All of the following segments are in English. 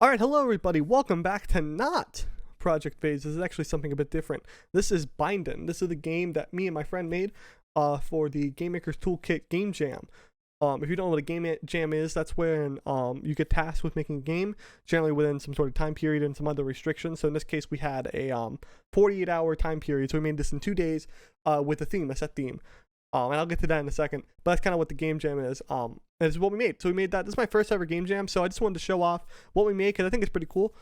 Alright, hello everybody, welcome back to not Project Phase. This is actually something a bit different. This is Bindin. This is the game that me and my friend made for the Game Maker's Toolkit Game Jam. If you don't know what a game jam is, that's when you get tasked with making a game, generally within some sort of time period and some other restrictions. So in this case, we had a 48-hour time period, so we made this in 2 days with a theme, a set theme. And I'll get to that in a second, but that's kind of what the game jam is. Is what we made. So we made that. This is my first ever game jam, so I just wanted to show off what we made because I think it's pretty cool.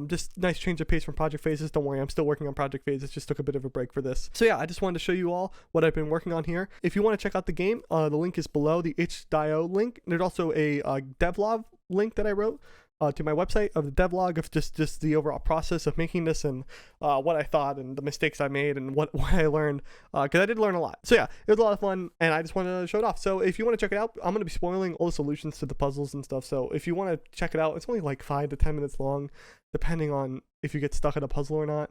Just nice change of pace from Project Phases. Don't worry, I'm still working on Project Phases. Just took a bit of a break for this. So yeah, I just wanted to show you all what I've been working on here. If you want to check out the game, the link is below, the itch.io link. There's also a devlog link that I wrote to my website of the devlog of just the overall process of making this and what I thought and the mistakes I made and what I learned, because I did learn a lot. So yeah, it was a lot of fun and I just wanted to show it off. So if you want to check it out, I'm going to be spoiling all the solutions to the puzzles and stuff. So if you want to check it out, it's only like 5 to 10 minutes long, depending on if you get stuck at a puzzle or not.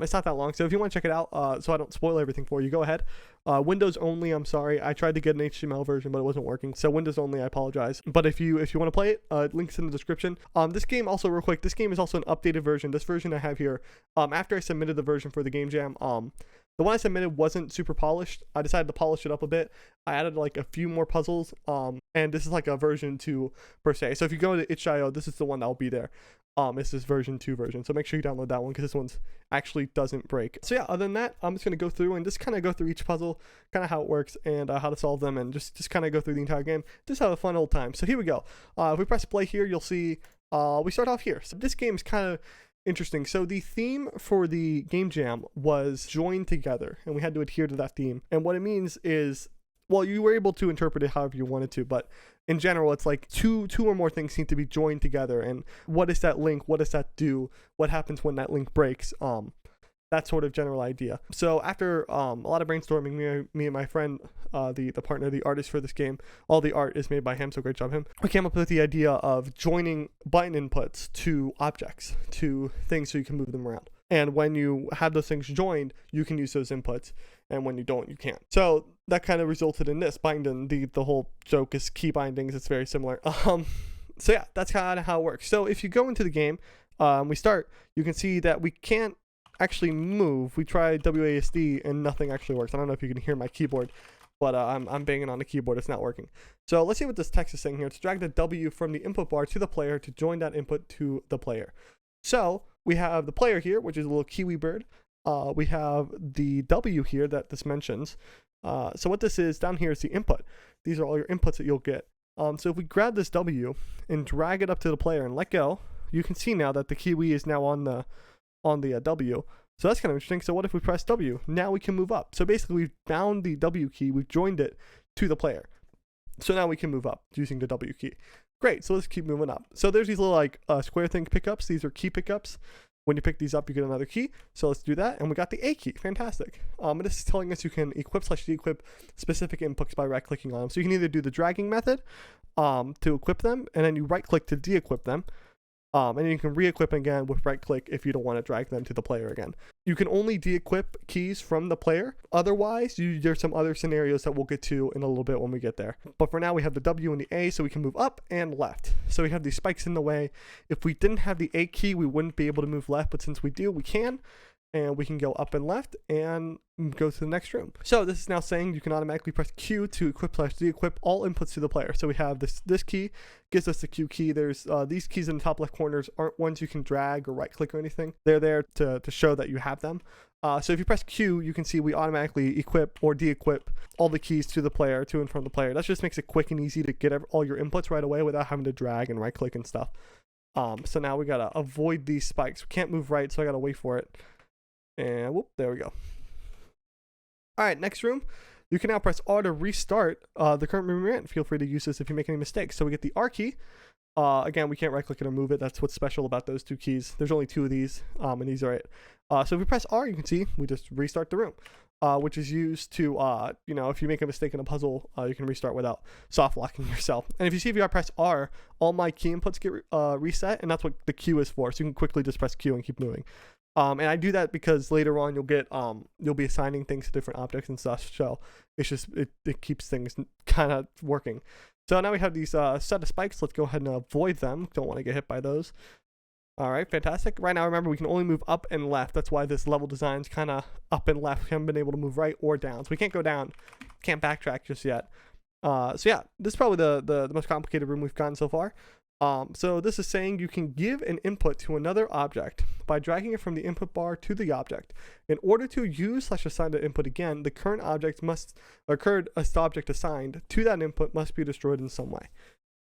It's not that long, so if you want to check it out, so I don't spoil everything for you, go ahead. Windows only, I'm sorry. I tried to get an HTML version, but it wasn't working. So Windows only, I apologize. But if you want to play it, links in the description. This game also, real quick, this game is also an updated version. This version I have here, after I submitted the version for the game jam, the one I submitted wasn't super polished. I decided to polish it up a bit. I added like a few more puzzles, and this is like a version 2 per se. So if you go to itch.io, this is the one that will be there. It's this version 2 version. So make sure you download that one because this one's actually doesn't break. So yeah, other than that, I'm just going to go through and just kind of go through each puzzle, kind of how it works and how to solve them, and just kind of go through the entire game. Just have a fun old time. So here we go. If we press play here, you'll see we start off here. So this game is kind of interesting. So the theme for the game jam was joined together, and we had to adhere to that theme. And what it means is, well, you were able to interpret it however you wanted to, but in general, it's like two or more things need to be joined together. And what is that link? What does that do? What happens when that link breaks? That sort of general idea. So after a lot of brainstorming, me and my friend, the partner, the artist for this game, all the art is made by him, so great job him. We came up with the idea of joining button inputs to objects, to things so you can move them around. And when you have those things joined, you can use those inputs. And when you don't, you can't. So that kind of resulted in this binding. The whole joke is key bindings. It's very similar. So yeah, that's kind of how it works. So if you go into the game, we start, you can see that we can't actually move. We tried WASD and nothing actually works. I don't know if you can hear my keyboard, but I'm banging on the keyboard. It's not working. So let's see what this text is saying here. It's drag the W from the input bar to the player to join that input to the player. So we have the player here, which is a little kiwi bird. We have the W here that this mentions. So what this is down here is the input. These are all your inputs that you'll get. So if we grab this W and drag it up to the player and let go, you can see now that the kiwi is now on the W. So that's kind of interesting. So what if we press W? Now we can move up. So basically we've bound the W key, we've joined it to the player. So now we can move up using the W key. Great, so let's keep moving up. So there's these little like square thing pickups. These are key pickups. When you pick these up, you get another key. So let's do that. And we got the A key. Fantastic. And this is telling us you can equip/de-equip specific inputs by right-clicking on them. So you can either do the dragging method to equip them, and then you right-click to de-equip them. And you can re-equip again with right-click if you don't want to drag them to the player again. You can only de-equip keys from the player. Otherwise, there's some other scenarios that we'll get to in a little bit when we get there. But for now, we have the W and the A, so we can move up and left. So we have these spikes in the way. If we didn't have the A key, we wouldn't be able to move left, but since we do, we can. And we can go up and left and go to the next room. So this is now saying you can automatically press Q to equip/de-equip all inputs to the player. So we have this key, gives us the Q key. There's these keys in the top left corners aren't ones you can drag or right click or anything. They're there to show that you have them. So if you press Q, you can see we automatically equip or de-equip all the keys to the player, to and from the player. That just makes it quick and easy to get all your inputs right away without having to drag and right click and stuff. So now we gotta avoid these spikes. We can't move right, so I gotta wait for it. And whoop, there we go. All right, next room. You can now press R to restart the current room you're in. Feel free to use this if you make any mistakes. So we get the R key. Again, we can't right click it or move it. That's what's special about those two keys. There's only 2 of these, and these are it. So if we press R, you can see we just restart the room, which is used to, if you make a mistake in a puzzle, you can restart without soft locking yourself. And if you see if you press R, all my key inputs get reset, and that's what the Q is for. So you can quickly just press Q and keep moving. And I do that because later on you'll be assigning things to different objects and stuff. So it's just it keeps things kind of working. So now we have these set of spikes. Let's go ahead and avoid them. Don't want to get hit by those. All right, fantastic. Right now, remember, we can only move up and left. That's why this level design's kind of up and left. We haven't been able to move right or down. So we can't go down. Can't backtrack just yet. So yeah, this is probably the most complicated room we've gotten so far. So this is saying you can give an input to another object by dragging it from the input bar to the object. In order to use / assign the input again, the current object object assigned to that input must be destroyed in some way.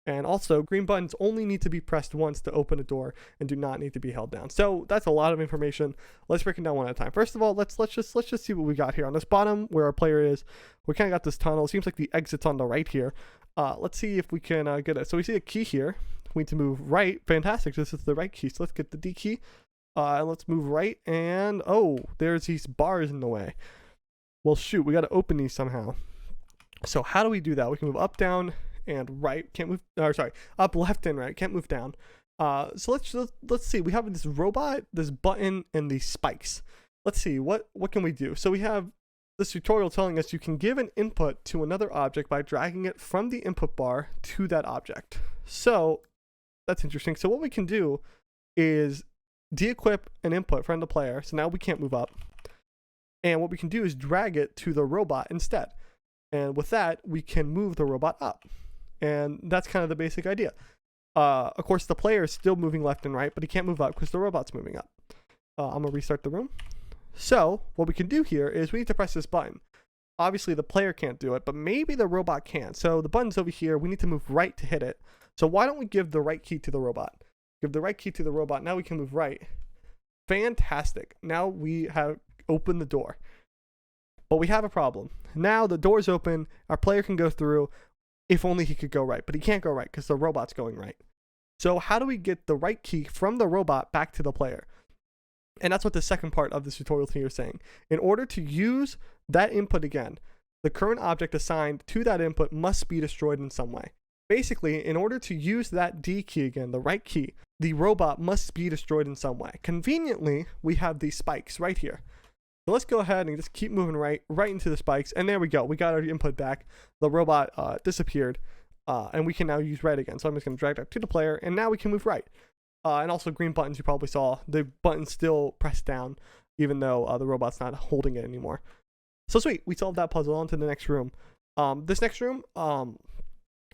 And also, green buttons only need to be pressed once to open a door and do not need to be held down. So that's a lot of information. Let's break it down one at a time. First of all, let's just see what we got here. On this bottom where our player is, we kind of got this tunnel. It seems like the exit's on the right here. Let's see if we can get it. So we see a key here. We need to move right. Fantastic. This is the right key. So let's get the D key. Let's move right. And oh, there's these bars in the way. Well, shoot, we got to open these somehow. So how do we do that? We can move up, down, and right. Can't move. Sorry, up, left, and right. Can't move down. So let's see. We have this robot, this button, and these spikes. Let's see what can we do. So we have this tutorial telling us you can give an input to another object by dragging it from the input bar to that object. So that's interesting. So what we can do is de-equip an input from the player. So now we can't move up. And what we can do is drag it to the robot instead. And with that, we can move the robot up. And that's kind of the basic idea. Of course, the player is still moving left and right, but he can't move up because the robot's moving up. I'm going to restart the room. So what we can do here is we need to press this button. Obviously, the player can't do it, but maybe the robot can. So the button's over here. We need to move right to hit it. So why don't we give the right key to the robot? Give the right key to the robot. Now we can move right. Fantastic. Now we have opened the door. But we have a problem. Now the door's open. Our player can go through. If only he could go right. But he can't go right because the robot's going right. So how do we get the right key from the robot back to the player? And that's what the second part of this tutorial here is saying. In order to use that input again, the current object assigned to that input must be destroyed in some way. Basically, in order to use that D key again, the right key, the robot must be destroyed in some way. Conveniently, we have these spikes right here. So let's go ahead and just keep moving right into the spikes. And there we go. We got our input back. The robot disappeared. And we can now use red again. So I'm just going to drag that to the player. And now we can move right. And also green buttons, you probably saw. The button's still pressed down, even though the robot's not holding it anymore. So sweet. We solved that puzzle. On to the next room. This next room,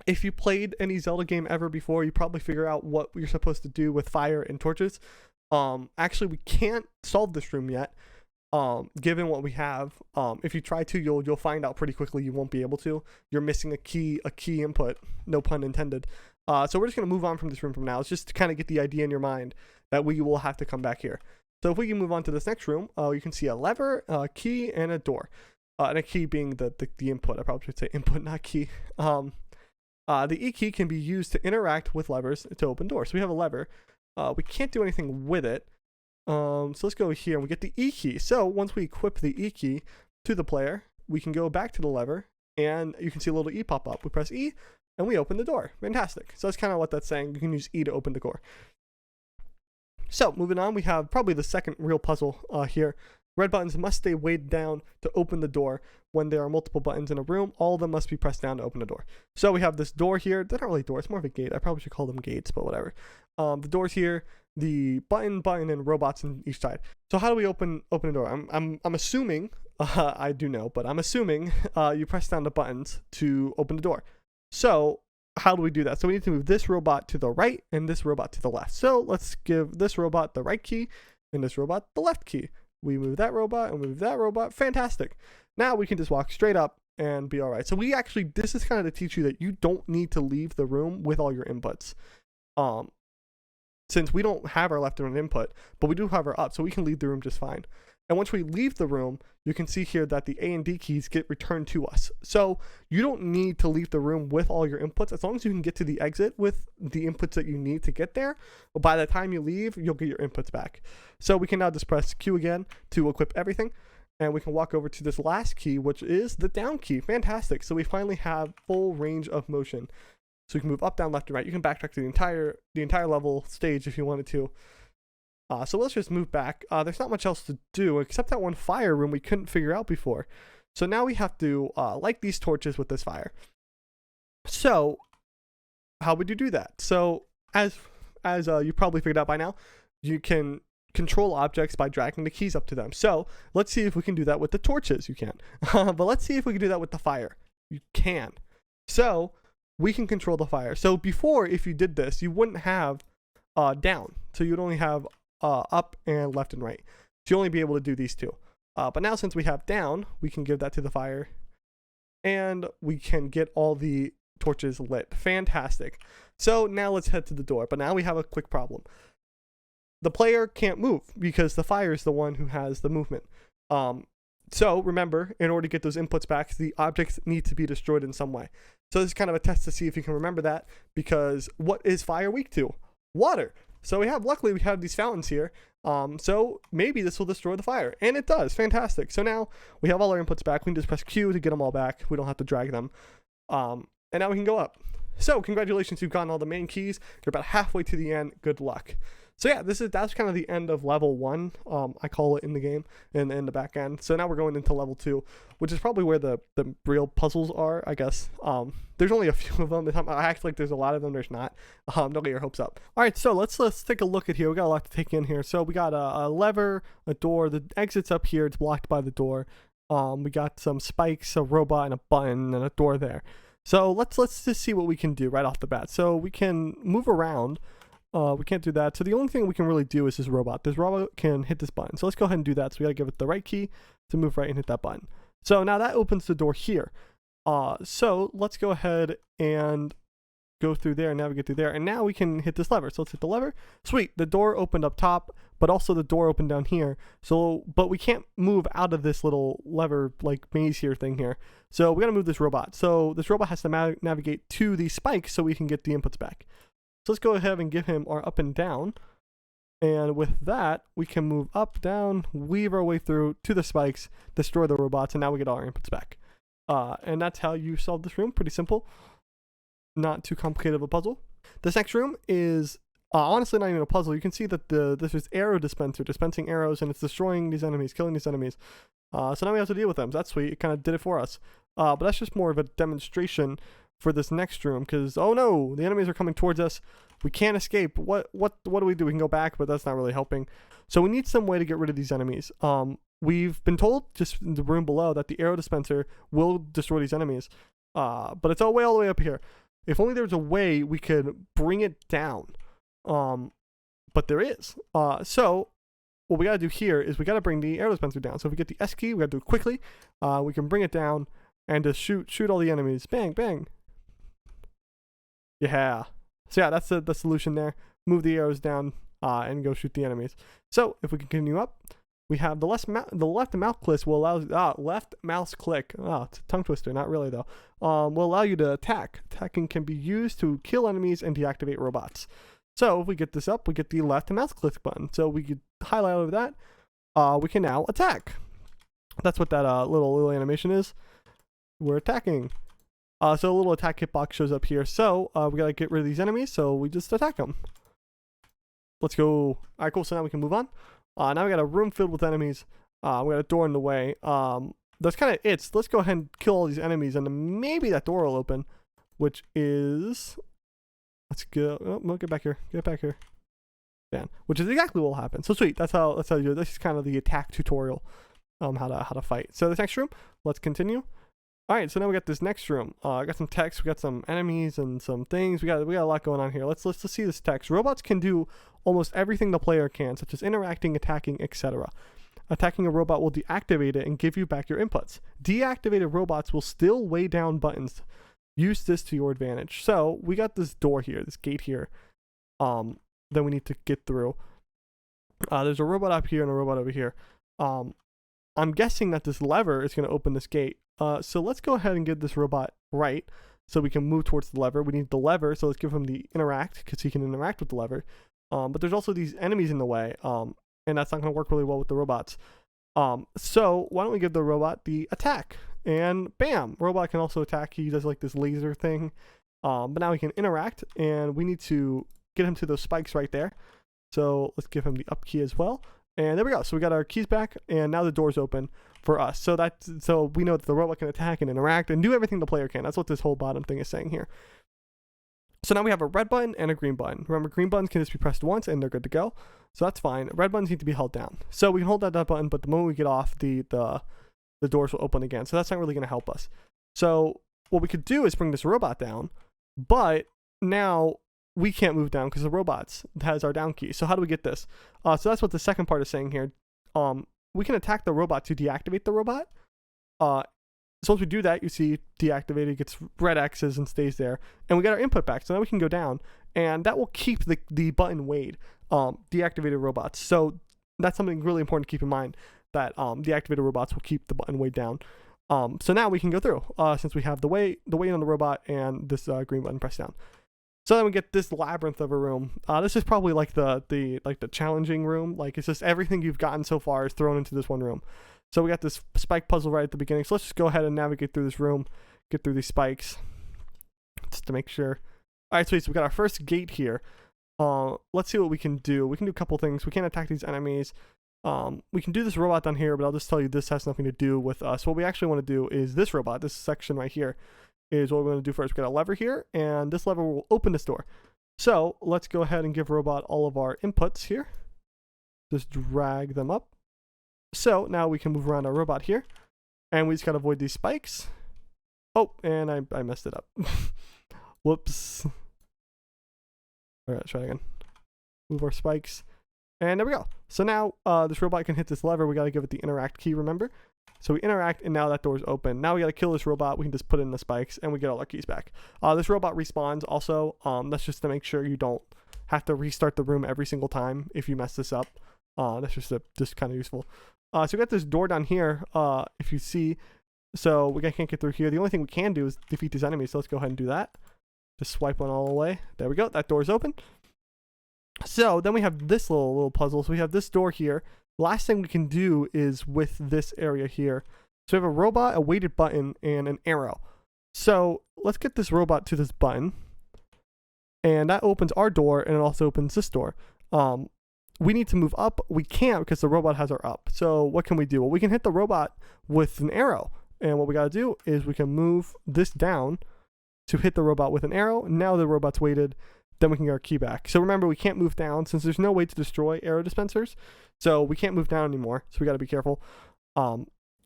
if you played any Zelda game ever before, you probably figure out what you're supposed to do with fire and torches. Actually, we can't solve this room yet. Given what we have, if you try to, you'll find out pretty quickly you won't be able to. You're missing a key input, no pun intended. So we're just gonna move on from this room from now. It's just to kind of get the idea in your mind that we will have to come back here. So if we can move on to this next room, you can see a lever, a key, and a door. And a key being the input. I probably should say input, not key. The E key can be used to interact with levers to open doors. So we have a lever. We can't do anything with it. So let's go here and we get the E key. So once we equip the E key to the player, we can go back to the lever and you can see a little E pop up. We press E and we open the door. Fantastic. So that's kind of what that's saying. You can use E to open the door. So moving on, we have probably the second real puzzle here. Red buttons must stay weighted down to open the door. When there are multiple buttons in a room, all of them must be pressed down to open the door. So we have this door here. They're not really doors, it's more of a gate. I probably should call them gates, but whatever. The door's here, the button, and robots on each side. So how do we open a door? I'm assuming, I do know, but I'm assuming you press down the buttons to open the door. So how do we do that? So we need to move this robot to the right and this robot to the left. So let's give this robot the right key and this robot the left key. We move that robot and move that robot. Fantastic. Now we can just walk straight up and be all right. So we actually, this is kind of to teach you that you don't need to leave the room with all your inputs. Since we don't have our left and right input, but we do have our up, so we can leave the room just fine. And once we leave the room, you can see here that the A and D keys get returned to us. So you don't need to leave the room with all your inputs. As long as you can get to the exit with the inputs that you need to get there, but by the time you leave, you'll get your inputs back. So we can now just press Q again to equip everything. And we can walk over to this last key, which is the down key. Fantastic. So we finally have full range of motion. So you can move up, down, left, and right. You can backtrack to the entire level stage if you wanted to. So let's just move back. There's not much else to do except that one fire room we couldn't figure out before. So now we have to light these torches with this fire. So how would you do that? So as you probably figured out by now, you can control objects by dragging the keys up to them. So let's see if we can do that with the torches. You can. But let's see if we can do that with the fire. You can. So we can control the fire. So before, if you did this, you wouldn't have down. So you'd only have up and left and right. So you only be able to do these two. But now since we have down, we can give that to the fire. And we can get all the torches lit. Fantastic. So now let's head to the door. But now we have a quick problem. The player can't move because the fire is the one who has the movement. So remember, in order to get those inputs back, the objects need to be destroyed in some way. So this is kind of a test to see if you can remember that, because what is fire weak to? Water. So luckily we have these fountains here. So maybe this will destroy the fire, and it does. Fantastic. So now we have all our inputs back. We can just press Q to get them all back. We don't have to drag them. And now we can go up. So congratulations, you've gotten all the main keys. You're about halfway to the end. Good luck. So yeah, that's kind of the end of level 1. I call it in the game, in the back end. So now we're going into level 2, which is probably where the real puzzles are, I guess. There's only a few of them. I act like there's a lot of them. There's not. Don't get your hopes up. All right, so let's take a look at here. We got a lot to take in here. So we got a lever, a door. The exit's up here. It's blocked by the door. We got some spikes, a robot, and a button, and a door there. So let's just see what we can do right off the bat. So we can move around. We can't do that. So the only thing we can really do is this robot. This robot can hit this button. So let's go ahead and do that. So we got to give it the right key to move right and hit that button. So now that opens the door here. So let's go ahead and go through there and navigate through there. And now we can hit this lever. So let's hit the lever. Sweet. The door opened up top, but also the door opened down here. So, but we can't move out of this little lever like maze here thing here. So we got to move this robot. So this robot has to navigate to these spikes so we can get the inputs back. So let's go ahead and give him our up and down. And with that, we can move up, down, weave our way through to the spikes, destroy the robots, and now we get all our inputs back. And that's how you solve this room. Pretty simple. Not too complicated of a puzzle. This next room is honestly not even a puzzle. You can see that this is arrow dispenser, dispensing arrows, and it's destroying these enemies, killing these enemies. So now we have to deal with them. So that's sweet. It kind of did it for us. But that's just more of a demonstration for this next room, because oh no, the enemies are coming towards us. We can't escape. What do we do? We can go back, but that's not really helping. So we need some way to get rid of these enemies. We've been told just in the room below that the arrow dispenser will destroy these enemies, but it's all the way up here. If only there was a way we could bring it down, but there is. So what we gotta do here is we gotta bring the arrow dispenser down. So if we get the S key, we gotta do it quickly. We can bring it down and just shoot all the enemies. Bang, bang. Yeah. So yeah, that's the solution there. Move the arrows down and go shoot the enemies. So if we continue up, we have the left mouse click will allow left mouse click. It's a tongue twister, not really though. Will allow you to attack. Attacking can be used to kill enemies and deactivate robots. So if we get this up, we get the left mouse click button. So we could highlight over that. We can now attack. That's what that little animation is. We're attacking. So a little attack hitbox shows up here. So we gotta get rid of these enemies. So we just attack them. Let's go. All right, cool. So now we can move on. Now we got a room filled with enemies. We got a door in the way. That's kind of it. So let's go ahead and kill all these enemies, and then maybe that door will open, which is. Let's go. Oh, get back here. Get back here. Man, which is exactly what will happen. So sweet. That's how you do it. This is kind of the attack tutorial. How to fight. So this next room. Let's continue. All right, so now we got this next room. I got some text, we got some enemies and some things. We got a lot going on here. Let's see this text. Robots can do almost everything the player can, such as interacting, attacking, etc. Attacking a robot will deactivate it and give you back your inputs. Deactivated robots will still weigh down buttons. Use this to your advantage. So we got this door here, this gate here, that we need to get through. There's a robot up here and a robot over here. I'm guessing that this lever is going to open this gate. So let's go ahead and get this robot right so we can move towards the lever. We need the lever, so let's give him the interact because he can interact with the lever. But there's also these enemies in the way, and that's not going to work really well with the robots. So why don't we give the robot the attack? And bam, robot can also attack. He does like this laser thing. But now he can interact, and we need to get him to those spikes right there. So let's give him the up key as well. And there we go. So we got our keys back, and now the door's open for us. So we know that the robot can attack and interact and do everything the player can. That's what this whole bottom thing is saying here. So now we have a red button and a green button. Remember, green buttons can just be pressed once and they're good to go. So that's fine. Red buttons need to be held down. So we can hold that button, but the moment we get off, the doors will open again. So that's not really going to help us. So what we could do is bring this robot down, but now we can't move down because the robot has our down key. So how do we get this? So that's what the second part is saying here. We can attack the robot to deactivate the robot. So once we do that, you see deactivated, gets red X's and stays there. And we got our input back. So now we can go down, and that will keep the button weighed, deactivated robots. So that's something really important to keep in mind, that deactivated robots will keep the button weighed down. So now we can go through, since we have the weight on the robot and this green button pressed down. So then we get this labyrinth of a room. This is probably like the challenging room. Like, it's just everything you've gotten so far is thrown into this one room. So we got this spike puzzle right at the beginning. So let's just go ahead and navigate through this room, get through these spikes, just to make sure. All right, sweet. So we got our first gate here. Let's see what we can do. We can do a couple things. We can't attack these enemies. We can do this robot down here, but I'll just tell you this has nothing to do with us. What we actually want to do is this robot, this section right here, is what we're going to do first. We got a lever here, and this lever will open this door. So let's go ahead and give robot all of our inputs here. Just drag them up. So now we can move around our robot here, and we just got to avoid these spikes. Oh, and I messed it up. Whoops. All right, let's try it again. Move our spikes, and there we go. So now this robot can hit this lever. We got to give it the interact key, remember? So we interact, and now that door's open. Now we got to kill this robot. We can just put in the spikes, and we get all our keys back. This robot respawns also. That's just to make sure you don't have to restart the room every single time if you mess this up. That's just kind of useful. So we got this door down here, if you see. So we can't get through here. The only thing we can do is defeat these enemies. So let's go ahead and do that. Just swipe one all the way. There we go. That door's open. So then we have this little puzzle. So we have this door here. Last thing we can do is with this area here. So we have a robot, a weighted button, and an arrow. So let's get this robot to this button. And that opens our door, and it also opens this door. We need to move up. We can't because the robot has our up. So what can we do? Well, we can hit the robot with an arrow. And what we got to do is we can move this down to hit the robot with an arrow. Now the robot's weighted. Then we can get our key back. So remember, we can't move down since there's no way to destroy arrow dispensers. So we can't move down anymore. So we got to be careful.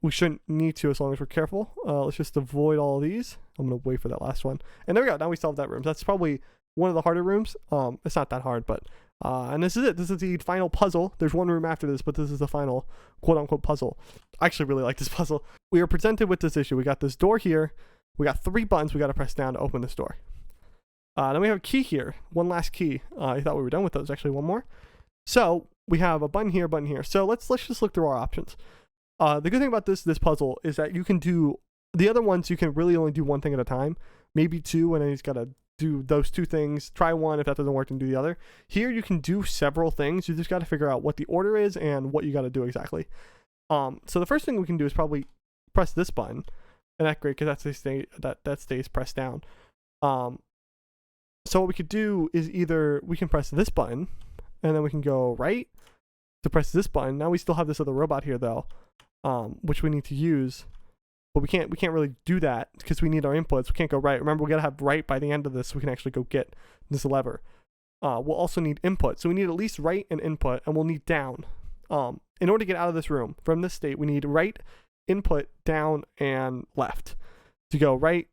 We shouldn't need to as long as we're careful. Let's just avoid all of these. I'm going to wait for that last one. And there we go. Now we solved that room. That's probably one of the harder rooms. It's not that hard, but... and this is it. This is the final puzzle. There's one room after this, but this is the final quote-unquote puzzle. I actually really like this puzzle. We are presented with this issue. We got this door here. We got 3 buttons we got to press down to open this door. Then we have a key here. One last key. I thought we were done with those. Actually, one more. So we have a button here, button here. So let's just look through our options. The good thing about this puzzle is that you can do the other ones. You can really only do one thing at a time, maybe 2, and then you just gotta do those 2 things. Try one. If that doesn't work, then do the other. Here you can do several things. You just got to figure out what the order is and what you got to do exactly. So the first thing we can do is probably press this button, and that's great because that stays pressed down. So what we could do is either we can press this button, and then we can go right to press this button. Now we still have this other robot here though, which we need to use. But we can't really do that because we need our inputs. We can't go right. Remember, we gotta have right by the end of this so we can actually go get this lever. We'll also need input. So we need at least right and input, and we'll need down. In order to get out of this room from this state, we need right, input, down, and left. To go right,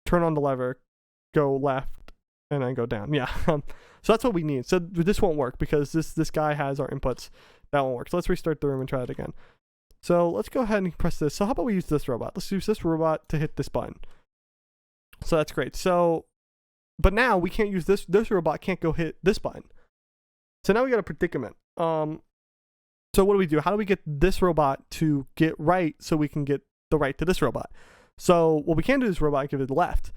turn on the lever, go left, and then go down. Yeah. So that's what we need. So this won't work because this guy has our inputs. That won't work. So let's restart the room and try it again. So let's go ahead and press this. So how about we use this robot? Let's use this robot to hit this button. So that's great. So, but now we can't use this robot can't go hit this button. So now we got a predicament. So what do we do? How do we get this robot to get right so we can get the right to this robot? So what we can do is robot give it left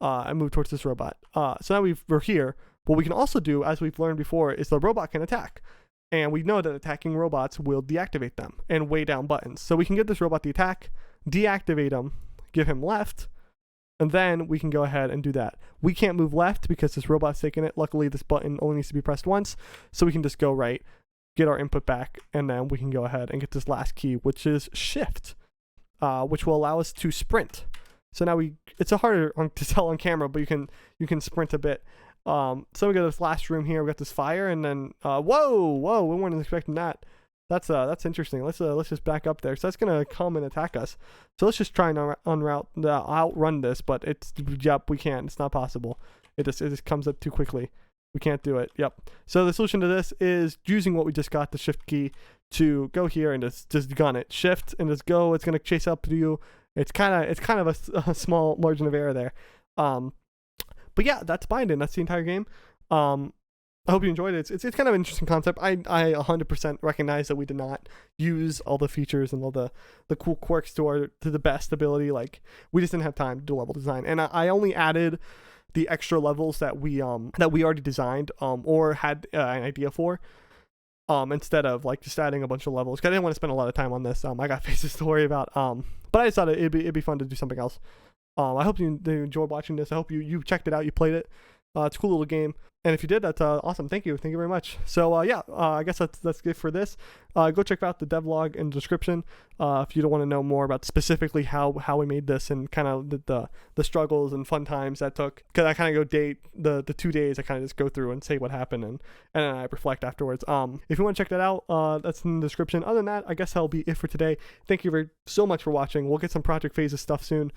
and move towards this robot. So now we're here. What we can also do, as we've learned before, is the robot can attack. And we know that attacking robots will deactivate them and weigh down buttons. So we can give this robot the attack, deactivate him, give him left, and then we can go ahead and do that. We can't move left because this robot's taking it. Luckily, this button only needs to be pressed once, so we can just go right. get our input back, and then we can go ahead and get this last key, which is shift, which will allow us to sprint. So now it's a harder to tell on camera, but you can sprint a bit. So we got this last room here. We got this fire, and then whoa, we weren't expecting that. That's interesting. Let's just back up there. So that's gonna come and attack us. So let's just try and outrun this. But we can't. It's not possible. It just comes up too quickly. We can't do it. Yep. So the solution to this is using what we just got, the shift key, to go here and just gun it. Shift and just go. It's gonna chase up to you. It's kind of a small margin of error there. But yeah, that's Bindin. That's the entire game. I hope you enjoyed it. It's kind of an interesting concept. I 100% recognize that we did not use all the features and all the cool quirks to the best ability. Like, we just didn't have time to do level design, and I only added the extra levels that we already designed or had an idea for, instead of like just adding a bunch of levels, because I didn't want to spend a lot of time on this. I got faces to worry about. But I just thought it'd be fun to do something else. I hope you enjoyed watching this. I hope you checked it out, you played it. It's a cool little game, and if you did, that's awesome. Thank you very much. So yeah, I guess that's good for this. Go check out the devlog in the description if you don't want to know more about specifically how we made this and kind of the struggles and fun times that took. Because I kind of go the 2 days. I kind of just go through and say what happened, and then I reflect afterwards. If you want to check that out, that's in the description. Other than that, I guess that'll be it for today. Thank you so much for watching. We'll get some Project Phases stuff soon.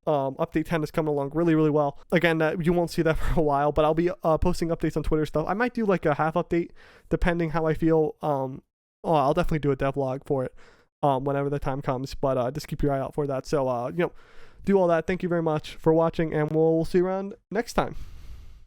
Update 10 is coming along really well. Again, you won't see that for a while, but I'll be posting updates on Twitter stuff. I might do like a half update depending how I feel. I'll definitely do a devlog for it whenever the time comes, but just keep your eye out for that. So do all that. Thank you very much for watching, and we'll see you around next time.